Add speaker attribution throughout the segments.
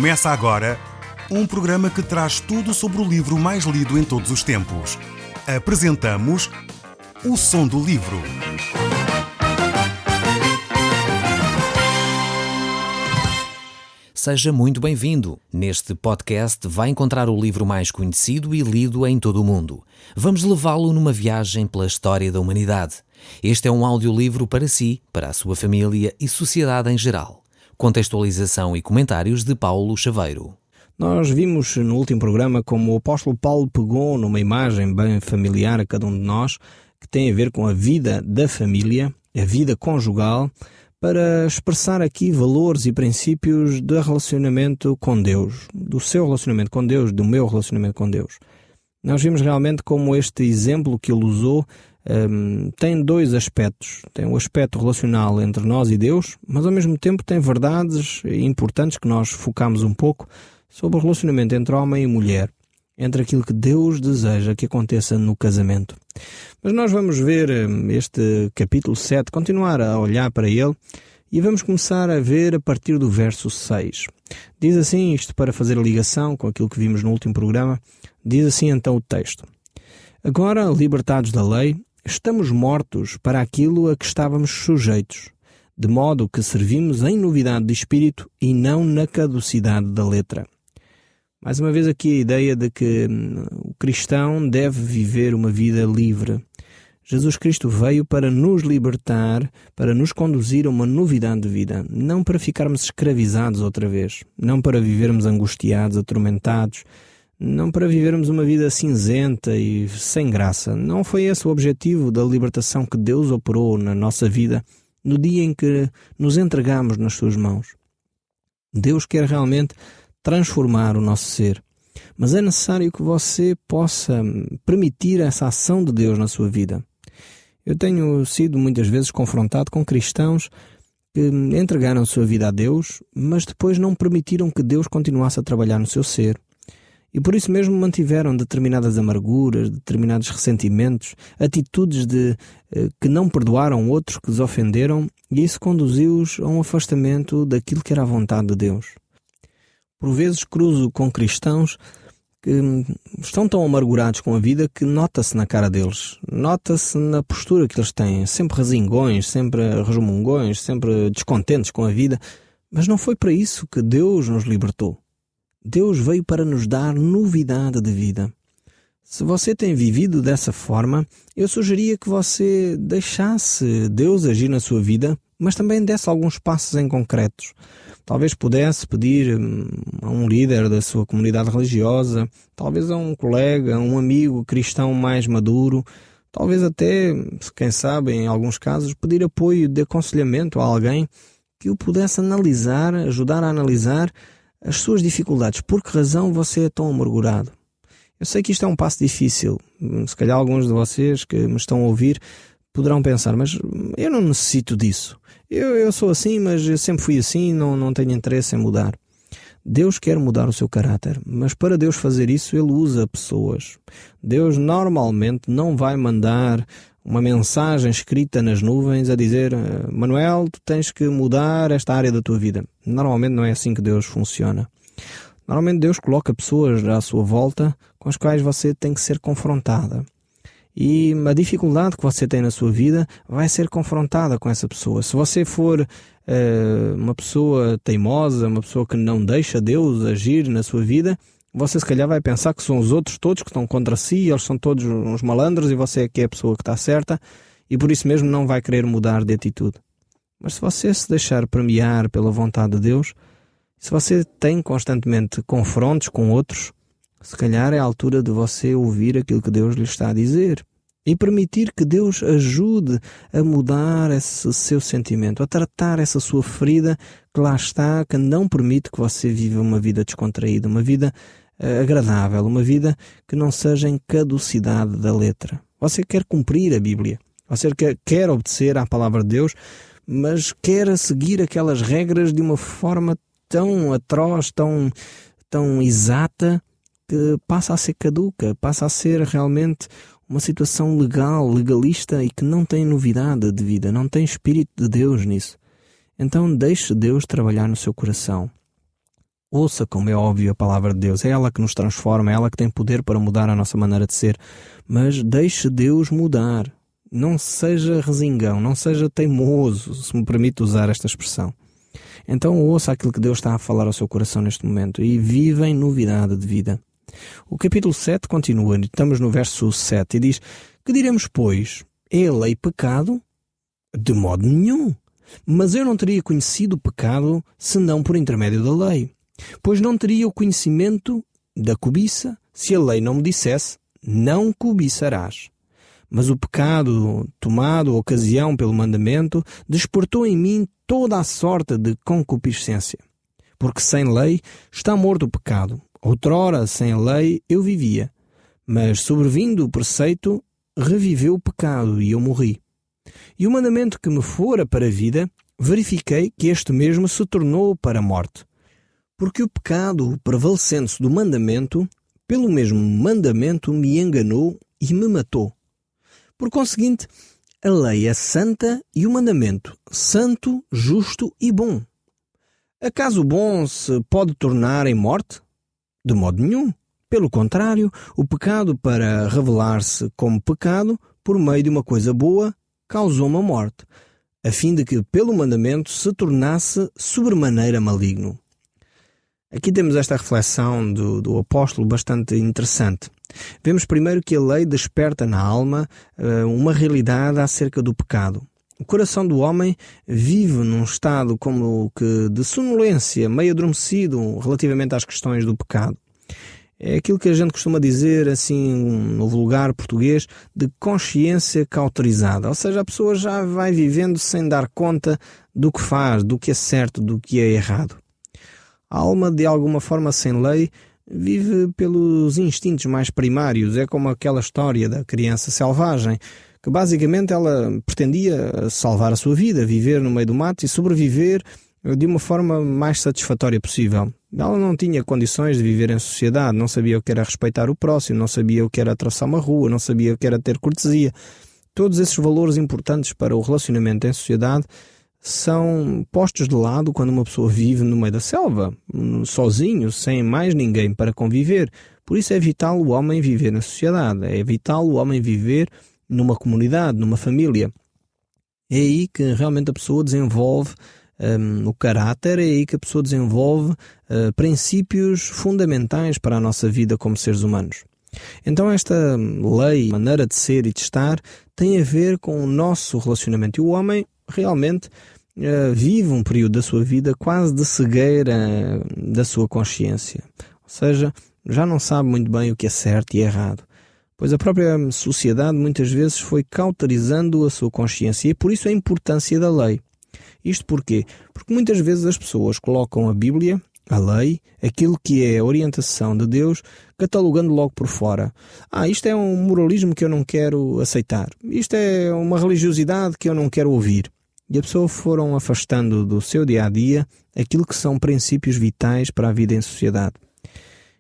Speaker 1: Começa agora um programa que traz tudo sobre o livro mais lido em todos os tempos. Apresentamos O Som do Livro.
Speaker 2: Seja muito bem-vindo. Neste podcast vai encontrar o livro mais conhecido e lido em todo o mundo. Vamos levá-lo numa viagem pela história da humanidade. Este é um audiolivro para si, para a sua família e sociedade em geral. Contextualização e comentários de Paulo Chaveiro.
Speaker 3: Nós vimos no último programa como o apóstolo Paulo pegou numa imagem bem familiar a cada um de nós, que tem a ver com a vida da família, a vida conjugal, para expressar aqui valores e princípios do relacionamento com Deus, do seu relacionamento com Deus, do meu relacionamento com Deus. Nós vimos realmente como este exemplo que ele usou tem dois aspectos. Tem o aspecto relacional entre nós e Deus, mas ao mesmo tempo tem verdades importantes que nós focamos um pouco sobre o relacionamento entre homem e mulher, entre aquilo que Deus deseja que aconteça no casamento. Mas nós vamos ver este capítulo 7, continuar a olhar para ele, e vamos começar a ver a partir do verso 6. Diz assim, isto para fazer a ligação com aquilo que vimos no último programa, diz assim então o texto: Agora, libertados da lei, estamos mortos para aquilo a que estávamos sujeitos, de modo que servimos em novidade de espírito e não na caducidade da letra. Mais uma vez aqui a ideia de que o cristão deve viver uma vida livre. Jesus Cristo veio para nos libertar, para nos conduzir a uma novidade de vida, não para ficarmos escravizados outra vez, não para vivermos angustiados, atormentados, não para vivermos uma vida cinzenta e sem graça. Não foi esse o objetivo da libertação que Deus operou na nossa vida no dia em que nos entregamos nas suas mãos. Deus quer realmente transformar o nosso ser, mas é necessário que você possa permitir essa ação de Deus na sua vida. Eu tenho sido muitas vezes confrontado com cristãos que entregaram a sua vida a Deus, mas depois não permitiram que Deus continuasse a trabalhar no seu ser. E por isso mesmo mantiveram determinadas amarguras, determinados ressentimentos, atitudes que não perdoaram outros que os ofenderam, e isso conduziu-os a um afastamento daquilo que era a vontade de Deus. Por vezes cruzo com cristãos que estão tão amargurados com a vida que nota-se na cara deles, nota-se na postura que eles têm, sempre resingões, sempre resmungões, sempre descontentes com a vida, mas não foi para isso que Deus nos libertou. Deus veio para nos dar novidade de vida. Se você tem vivido dessa forma, eu sugeria que você deixasse Deus agir na sua vida, mas também desse alguns passos em concretos. Talvez pudesse pedir a um líder da sua comunidade religiosa, talvez a um colega, a um amigo cristão mais maduro, talvez até, quem sabe, em alguns casos, pedir apoio de aconselhamento a alguém que o pudesse analisar, ajudar a analisar as suas dificuldades. Por que razão você é tão amargurado? Eu sei que isto é um passo difícil. Se calhar alguns de vocês que me estão a ouvir poderão pensar, mas eu não necessito disso. Eu sou assim, mas eu sempre fui assim, não tenho interesse em mudar. Deus quer mudar o seu caráter, mas para Deus fazer isso, Ele usa pessoas. Deus normalmente não vai mandar uma mensagem escrita nas nuvens a dizer: Manuel, tu tens que mudar esta área da tua vida. Normalmente não é assim que Deus funciona. Normalmente Deus coloca pessoas à sua volta com as quais você tem que ser confrontada. E a dificuldade que você tem na sua vida vai ser confrontada com essa pessoa. Se você for uma pessoa teimosa, uma pessoa que não deixa Deus agir na sua vida, você se calhar vai pensar que são os outros todos que estão contra si, eles são todos uns malandros e você é que é a pessoa que está certa, e por isso mesmo não vai querer mudar de atitude. Mas se você se deixar permear pela vontade de Deus, se você tem constantemente confrontos com outros, se calhar é a altura de você ouvir aquilo que Deus lhe está a dizer e permitir que Deus ajude a mudar esse seu sentimento, a tratar essa sua ferida que lá está, que não permite que você viva uma vida descontraída, uma vida agradável, uma vida que não seja em caducidade da letra. Você quer cumprir a Bíblia, você quer obedecer à palavra de Deus, mas quer seguir aquelas regras de uma forma tão atroz, tão exata, que passa a ser caduca, passa a ser realmente uma situação legalista e que não tem novidade de vida, não tem Espírito de Deus nisso. Então deixe Deus trabalhar no seu coração. Ouça, como é óbvio, a palavra de Deus. É ela que nos transforma, é ela que tem poder para mudar a nossa maneira de ser. Mas deixe Deus mudar. Não seja resingão, não seja teimoso, se me permite usar esta expressão. Então ouça aquilo que Deus está a falar ao seu coração neste momento e viva em novidade de vida. O capítulo 7 continua, estamos no verso 7 e diz: que diremos, pois? É a lei pecado? De modo nenhum. Mas eu não teria conhecido o pecado senão por intermédio da lei. Pois não teria o conhecimento da cobiça se a lei não me dissesse: não cobiçarás. Mas o pecado, tomado ocasião pelo mandamento, despertou em mim toda a sorte de concupiscência. Porque sem lei está morto o pecado. Outrora, sem a lei, eu vivia. Mas, sobrevindo o preceito, reviveu o pecado e eu morri. E o mandamento que me fora para a vida, verifiquei que este mesmo se tornou para a morte. Porque o pecado, prevalecendo-se do mandamento, pelo mesmo mandamento me enganou e me matou. Por conseguinte, a lei é santa e o mandamento santo, justo e bom. Acaso o bom se pode tornar em morte? De modo nenhum. Pelo contrário, o pecado, para revelar-se como pecado, por meio de uma coisa boa, causou uma morte, a fim de que pelo mandamento se tornasse sobremaneira maligno. Aqui temos esta reflexão do apóstolo bastante interessante. Vemos primeiro que a lei desperta na alma uma realidade acerca do pecado. O coração do homem vive num estado como que de sonolência, meio adormecido relativamente às questões do pecado. É aquilo que a gente costuma dizer, assim, no vulgar português, de consciência cauterizada. Ou seja, a pessoa já vai vivendo sem dar conta do que faz, do que é certo, do que é errado. A alma, de alguma forma sem lei, vive pelos instintos mais primários. É como aquela história da criança selvagem, que basicamente ela pretendia salvar a sua vida, viver no meio do mato e sobreviver de uma forma mais satisfatória possível. Ela não tinha condições de viver em sociedade, não sabia o que era respeitar o próximo, não sabia o que era atravessar uma rua, não sabia o que era ter cortesia. Todos esses valores importantes para o relacionamento em sociedade são postos de lado quando uma pessoa vive no meio da selva, sozinho, sem mais ninguém para conviver. Por isso é vital o homem viver na sociedade, é vital o homem viver numa comunidade, numa família. É aí que realmente a pessoa desenvolve o caráter, é aí que a pessoa desenvolve princípios fundamentais para a nossa vida como seres humanos. Então esta lei, maneira de ser e de estar, tem a ver com o nosso relacionamento. E o homem realmente vive um período da sua vida quase de cegueira da sua consciência. Ou seja, já não sabe muito bem o que é certo e errado. Pois a própria sociedade muitas vezes foi cauterizando a sua consciência e por isso a importância da lei. Isto porquê? Porque muitas vezes as pessoas colocam a Bíblia, a lei, aquilo que é a orientação de Deus, catalogando logo por fora. Isto é um moralismo que eu não quero aceitar. Isto é uma religiosidade que eu não quero ouvir. E a pessoa foram afastando do seu dia-a-dia aquilo que são princípios vitais para a vida em sociedade.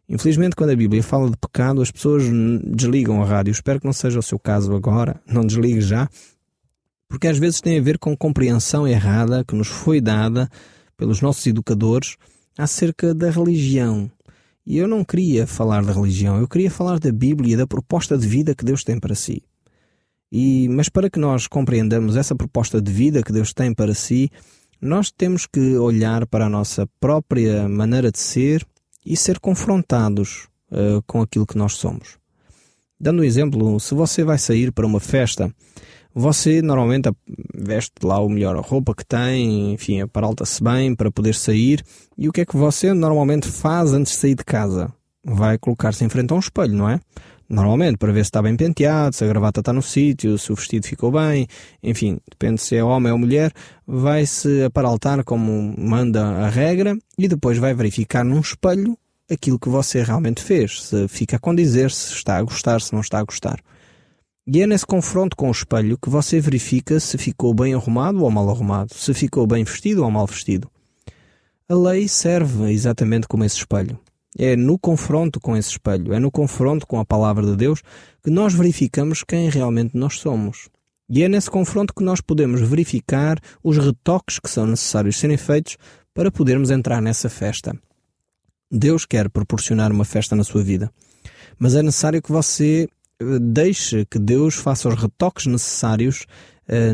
Speaker 3: Infelizmente, quando a Bíblia fala de pecado, as pessoas desligam a rádio. Espero que não seja o seu caso agora. Não desligue já. Porque às vezes tem a ver com compreensão errada que nos foi dada pelos nossos educadores acerca da religião. E eu não queria falar da religião, eu queria falar da Bíblia e da proposta de vida que Deus tem para si. Mas para que nós compreendamos essa proposta de vida que Deus tem para si, nós temos que olhar para a nossa própria maneira de ser e ser confrontados com aquilo que nós somos. Dando um exemplo, se você vai sair para uma festa, você normalmente veste lá a melhor roupa que tem, enfim, aparalta-se bem para poder sair. E o que é que você normalmente faz antes de sair de casa? Vai colocar-se em frente a um espelho, não é? Normalmente, para ver se está bem penteado, se a gravata está no sítio, se o vestido ficou bem, enfim, depende se é homem ou mulher, vai-se aparaltar como manda a regra e depois vai verificar num espelho aquilo que você realmente fez, se fica a condizer, se está a gostar, se não está a gostar. E é nesse confronto com o espelho que você verifica se ficou bem arrumado ou mal arrumado, se ficou bem vestido ou mal vestido. A lei serve exatamente como esse espelho. É no confronto com esse espelho, é no confronto com a palavra de Deus que nós verificamos quem realmente nós somos. E é nesse confronto que nós podemos verificar os retoques que são necessários serem feitos para podermos entrar nessa festa. Deus quer proporcionar uma festa na sua vida, mas é necessário que você deixe que Deus faça os retoques necessários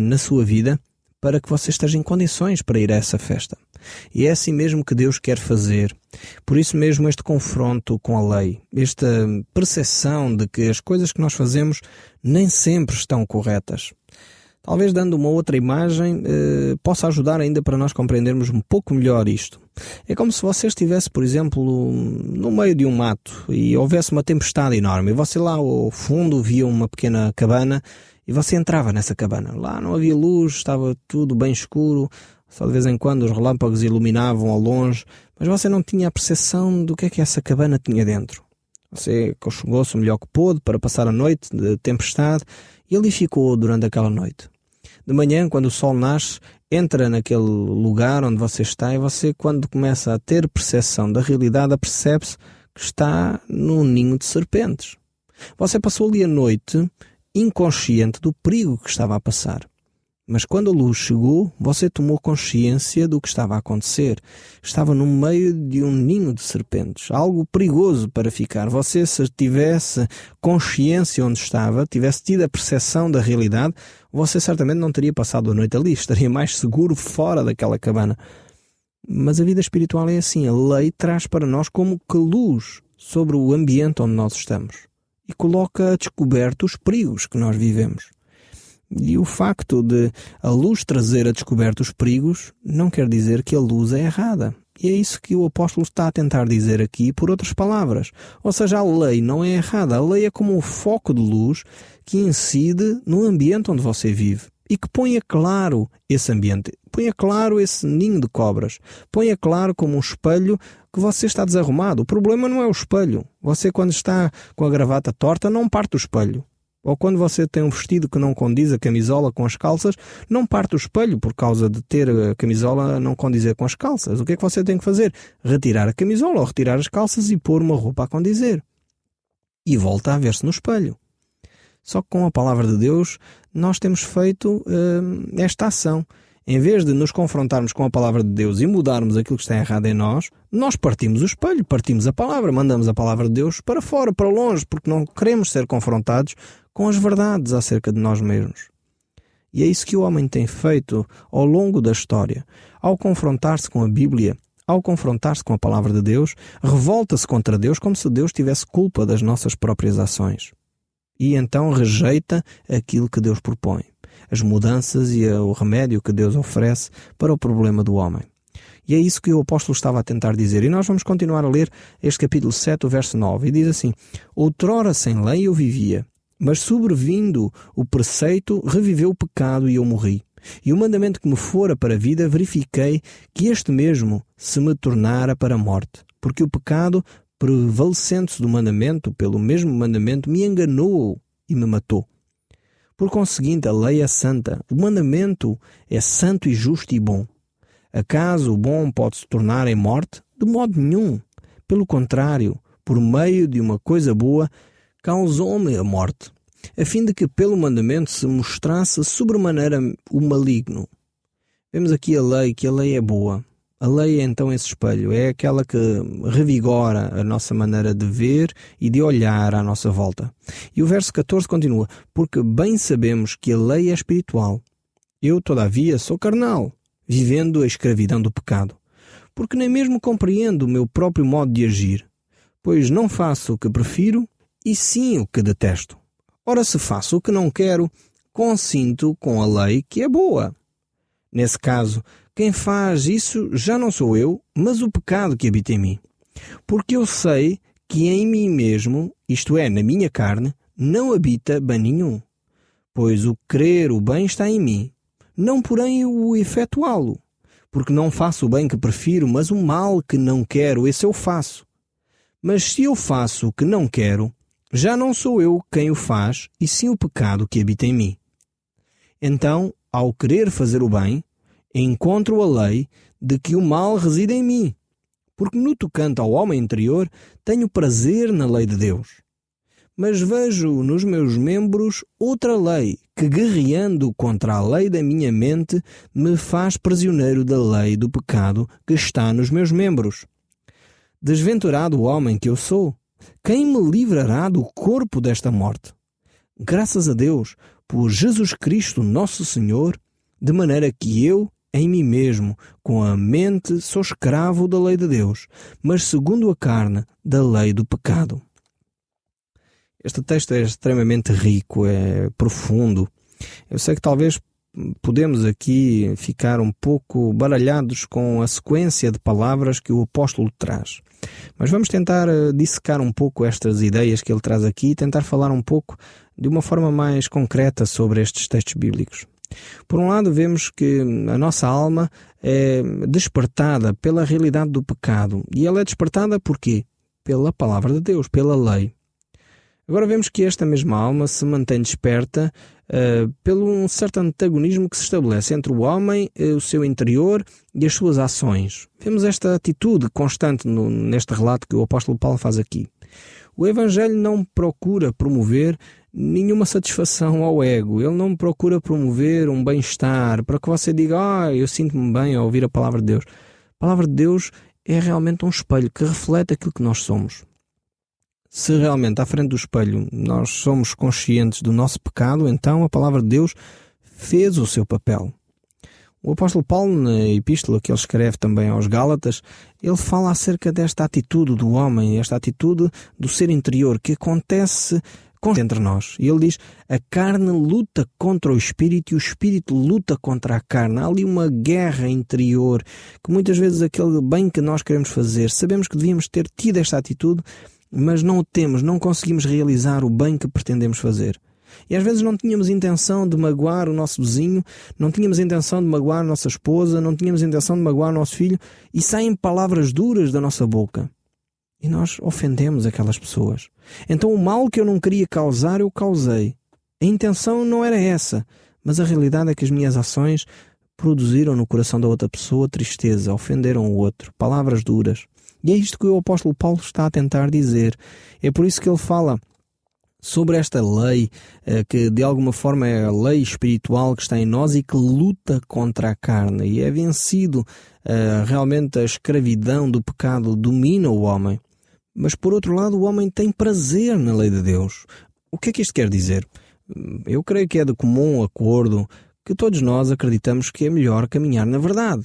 Speaker 3: na sua vida para que você esteja em condições para ir a essa festa. E é assim mesmo que Deus quer fazer. Por isso mesmo este confronto com a lei, esta percepção de que as coisas que nós fazemos nem sempre estão corretas. Talvez dando uma outra imagem possa ajudar ainda para nós compreendermos um pouco melhor isto. É como se você estivesse, por exemplo, no meio de um mato e houvesse uma tempestade enorme. E você lá ao fundo via uma pequena cabana e você entrava nessa cabana. Lá não havia luz, estava tudo bem escuro. Só de vez em quando os relâmpagos iluminavam ao longe, mas você não tinha a percepção do que é que essa cabana tinha dentro. Você aconchegou-se o melhor que pôde para passar a noite de tempestade e ali ficou durante aquela noite. De manhã, quando o sol nasce, entra naquele lugar onde você está e você, quando começa a ter percepção da realidade, apercebe-se que está num ninho de serpentes. Você passou ali a noite inconsciente do perigo que estava a passar. Mas quando a luz chegou, você tomou consciência do que estava a acontecer. Estava no meio de um ninho de serpentes, algo perigoso para ficar. Você, se tivesse consciência onde estava, tivesse tido a percepção da realidade, você certamente não teria passado a noite ali, estaria mais seguro fora daquela cabana. Mas a vida espiritual é assim, a lei traz para nós como que luz sobre o ambiente onde nós estamos e coloca a descoberto os perigos que nós vivemos. E o facto de a luz trazer a descoberto os perigos não quer dizer que a luz é errada. E é isso que o apóstolo está a tentar dizer aqui por outras palavras. Ou seja, a lei não é errada. A lei é como um foco de luz que incide no ambiente onde você vive e que põe a claro esse ambiente, põe a claro esse ninho de cobras, põe a claro como um espelho que você está desarrumado. O problema não é o espelho. Você, quando está com a gravata torta, não parte o espelho. Ou quando você tem um vestido que não condiz a camisola com as calças, não parte o espelho por causa de ter a camisola não condizer com as calças. O que é que você tem que fazer? Retirar a camisola ou retirar as calças e pôr uma roupa a condizer. E volta a ver-se no espelho. Só que com a palavra de Deus nós temos feito esta ação. Em vez de nos confrontarmos com a palavra de Deus e mudarmos aquilo que está errado em nós, nós partimos o espelho, partimos a palavra, mandamos a palavra de Deus para fora, para longe, porque não queremos ser confrontados com as verdades acerca de nós mesmos. E é isso que o homem tem feito ao longo da história. Ao confrontar-se com a Bíblia, ao confrontar-se com a palavra de Deus, revolta-se contra Deus como se Deus tivesse culpa das nossas próprias ações. E então rejeita aquilo que Deus propõe, as mudanças e o remédio que Deus oferece para o problema do homem. E é isso que o apóstolo estava a tentar dizer. E nós vamos continuar a ler este capítulo 7, o verso 9. E diz assim: outrora sem lei eu vivia, mas sobrevindo o preceito, reviveu o pecado e eu morri. E o mandamento que me fora para a vida, verifiquei que este mesmo se me tornara para a morte. Porque o pecado, prevalecendo-se do mandamento, pelo mesmo mandamento, me enganou e me matou. Por conseguinte, a lei é santa, o mandamento é santo e justo e bom. Acaso o bom pode se tornar em morte? De modo nenhum. Pelo contrário, por meio de uma coisa boa, causou-me a morte, a fim de que pelo mandamento se mostrasse sobremaneira o maligno. Vemos aqui a lei, que a lei é boa. A lei é então esse espelho, é aquela que revigora a nossa maneira de ver e de olhar à nossa volta. E o verso 14 continua: porque bem sabemos que a lei é espiritual. Eu, todavia, sou carnal, vivendo a escravidão do pecado. Porque nem mesmo compreendo o meu próprio modo de agir, pois não faço o que prefiro, e sim o que detesto. Ora, se faço o que não quero, consinto com a lei que é boa. Nesse caso, quem faz isso já não sou eu, mas o pecado que habita em mim. Porque eu sei que em mim mesmo, isto é, na minha carne, não habita bem nenhum. Pois o querer o bem está em mim, não porém o efetuá-lo. Porque não faço o bem que prefiro, mas o mal que não quero, esse eu faço. Mas se eu faço o que não quero, já não sou eu quem o faz, e sim o pecado que habita em mim. Então, ao querer fazer o bem, encontro a lei de que o mal reside em mim, porque no tocante ao homem interior tenho prazer na lei de Deus. Mas vejo nos meus membros outra lei, que guerreando contra a lei da minha mente, me faz prisioneiro da lei do pecado que está nos meus membros. Desventurado o homem que eu sou, quem me livrará do corpo desta morte? Graças a Deus, por Jesus Cristo nosso Senhor, de maneira que eu, em mim mesmo, com a mente, sou escravo da lei de Deus, mas segundo a carne, da lei do pecado. Este texto é extremamente rico, é profundo. Eu sei que talvez podemos aqui ficar um pouco baralhados com a sequência de palavras que o apóstolo traz. Mas vamos tentar dissecar um pouco estas ideias que ele traz aqui e tentar falar um pouco de uma forma mais concreta sobre estes textos bíblicos. Por um lado, vemos que a nossa alma é despertada pela realidade do pecado. E ela é despertada por quê? Pela palavra de Deus, pela lei. Agora vemos que esta mesma alma se mantém desperta pelo um certo antagonismo que se estabelece entre o homem, o seu interior e as suas ações. Vemos esta atitude constante neste relato que o apóstolo Paulo faz aqui. O Evangelho não procura promover nenhuma satisfação ao ego. Ele não procura promover um bem-estar para que você diga, eu sinto-me bem ao ouvir a palavra de Deus. A palavra de Deus é realmente um espelho que reflete aquilo que nós somos. Se realmente à frente do espelho nós somos conscientes do nosso pecado, então a palavra de Deus fez o seu papel. O apóstolo Paulo, na epístola que ele escreve também aos Gálatas, ele fala acerca desta atitude do homem, esta atitude do ser interior que acontece entre nós. E ele diz, a carne luta contra o espírito e o espírito luta contra a carne. Há ali uma guerra interior que muitas vezes aquele bem que nós queremos fazer, sabemos que devíamos ter tido esta atitude, mas não o temos, não conseguimos realizar o bem que pretendemos fazer. E às vezes não tínhamos intenção de magoar o nosso vizinho, não tínhamos intenção de magoar a nossa esposa, não tínhamos intenção de magoar o nosso filho, e saem palavras duras da nossa boca. E nós ofendemos aquelas pessoas. Então o mal que eu não queria causar, eu causei. A intenção não era essa, mas a realidade é que as minhas ações produziram no coração da outra pessoa tristeza, ofenderam o outro, palavras duras. E é isto que o apóstolo Paulo está a tentar dizer. É por isso que ele fala sobre esta lei, que de alguma forma é a lei espiritual que está em nós e que luta contra a carne. E é vencido, realmente a escravidão do pecado domina o homem. Mas por outro lado o homem tem prazer na lei de Deus. O que é que isto quer dizer? Eu creio que é de comum acordo que todos nós acreditamos que é melhor caminhar na verdade.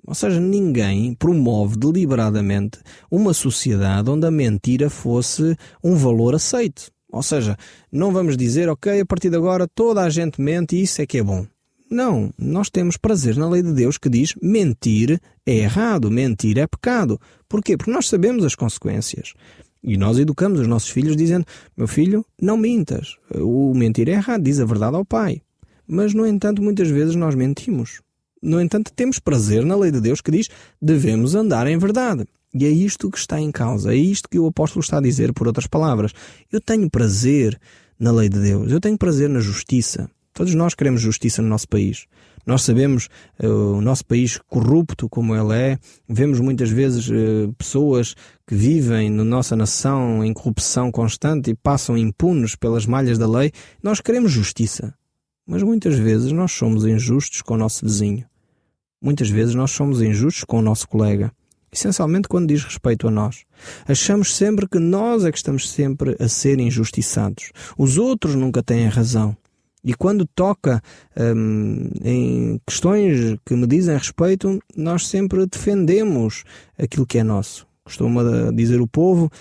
Speaker 3: Ou seja, ninguém promove deliberadamente uma sociedade onde a mentira fosse um valor aceite. Ou seja, não vamos dizer, ok, a partir de agora toda a gente mente e isso é que é bom. Não, nós temos prazer na lei de Deus que diz mentir é errado, mentir é pecado. Porquê? Porque nós sabemos as consequências. E nós educamos os nossos filhos dizendo, meu filho, não mintas. O mentir é errado, diz a verdade ao pai. Mas, no entanto, muitas vezes nós mentimos. No entanto, temos prazer na lei de Deus que diz devemos andar em verdade. E é isto que está em causa, é isto que o apóstolo está a dizer, por outras palavras. Eu tenho prazer na lei de Deus, eu tenho prazer na justiça. Todos nós queremos justiça no nosso país. Nós sabemos o nosso país corrupto como ele é, vemos muitas vezes pessoas que vivem na nossa nação em corrupção constante e passam impunes pelas malhas da lei. Nós queremos justiça, mas muitas vezes nós somos injustos com o nosso vizinho. Muitas vezes nós somos injustos com o nosso colega. Essencialmente quando diz respeito a nós. Achamos sempre que nós é que estamos sempre a ser injustiçados. Os outros nunca têm razão. E quando toca em questões que me dizem respeito, nós sempre defendemos aquilo que é nosso. Costuma dizer o povo,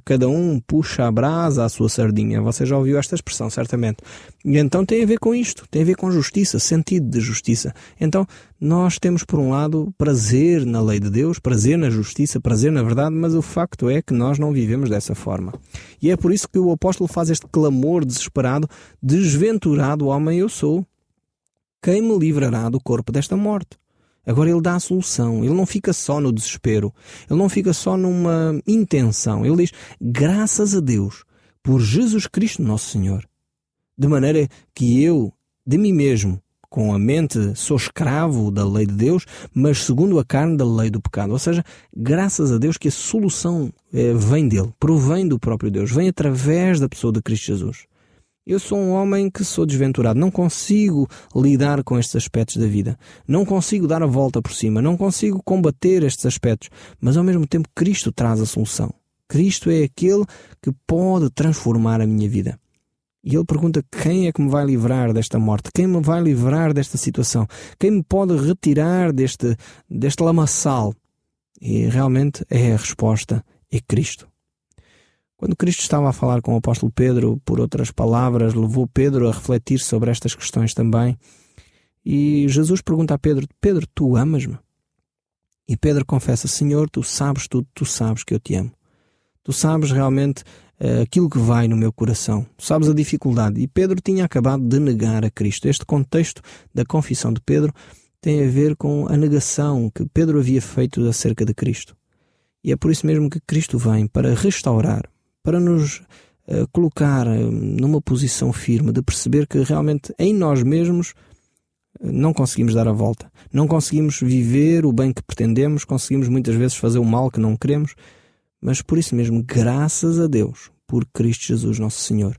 Speaker 3: cada um puxa a brasa à sua sardinha. Você já ouviu esta expressão, certamente. E então tem a ver com isto, tem a ver com justiça, sentido de justiça. Então nós temos por um lado prazer na lei de Deus, prazer na justiça, prazer na verdade, mas o facto é que nós não vivemos dessa forma. E é por isso que o apóstolo faz este clamor desesperado, desventurado homem eu sou. Quem me livrará do corpo desta morte? Agora ele dá a solução, ele não fica só no desespero, ele não fica só numa intenção, ele diz, graças a Deus, por Jesus Cristo nosso Senhor, de maneira que eu, de mim mesmo, com a mente, sou escravo da lei de Deus, mas segundo a carne da lei do pecado. Ou seja, graças a Deus que a solução vem dele, provém do próprio Deus, vem através da pessoa de Cristo Jesus. Eu sou um homem que sou desventurado, não consigo lidar com estes aspectos da vida, não consigo dar a volta por cima, não consigo combater estes aspectos, mas ao mesmo tempo Cristo traz a solução. Cristo é aquele que pode transformar a minha vida. E ele pergunta: quem é que me vai livrar desta morte? Quem me vai livrar desta situação? Quem me pode retirar deste lamaçal? E realmente a resposta é Cristo. Quando Cristo estava a falar com o apóstolo Pedro, por outras palavras, levou Pedro a refletir sobre estas questões também. E Jesus pergunta a Pedro: Pedro, tu amas-me? E Pedro confessa: Senhor, tu sabes tudo, tu sabes que eu te amo. Tu sabes realmente aquilo que vai no meu coração. Tu sabes a dificuldade. E Pedro tinha acabado de negar a Cristo. Este contexto da confissão de Pedro tem a ver com a negação que Pedro havia feito acerca de Cristo. E é por isso mesmo que Cristo vem para restaurar, para nos colocar numa posição firme de perceber que realmente em nós mesmos não conseguimos dar a volta. Não conseguimos viver o bem que pretendemos, conseguimos muitas vezes fazer o mal que não queremos, mas por isso mesmo, graças a Deus, por Cristo Jesus nosso Senhor.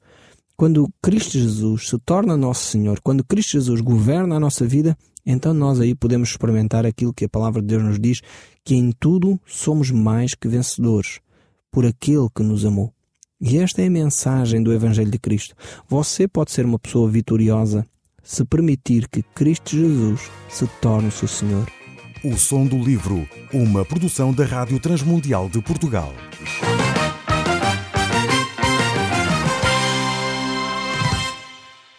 Speaker 3: Quando Cristo Jesus se torna nosso Senhor, quando Cristo Jesus governa a nossa vida, então nós aí podemos experimentar aquilo que a palavra de Deus nos diz, que em tudo somos mais que vencedores, por aquele que nos amou. E esta é a mensagem do Evangelho de Cristo. Você pode ser uma pessoa vitoriosa se permitir que Cristo Jesus se torne o seu Senhor.
Speaker 1: O Som do Livro, uma produção da Rádio Transmundial de Portugal.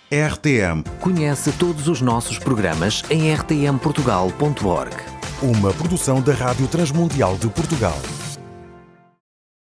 Speaker 1: RTM.
Speaker 2: Conhece todos os nossos programas em rtmportugal.org.
Speaker 1: Uma produção da Rádio Transmundial de Portugal.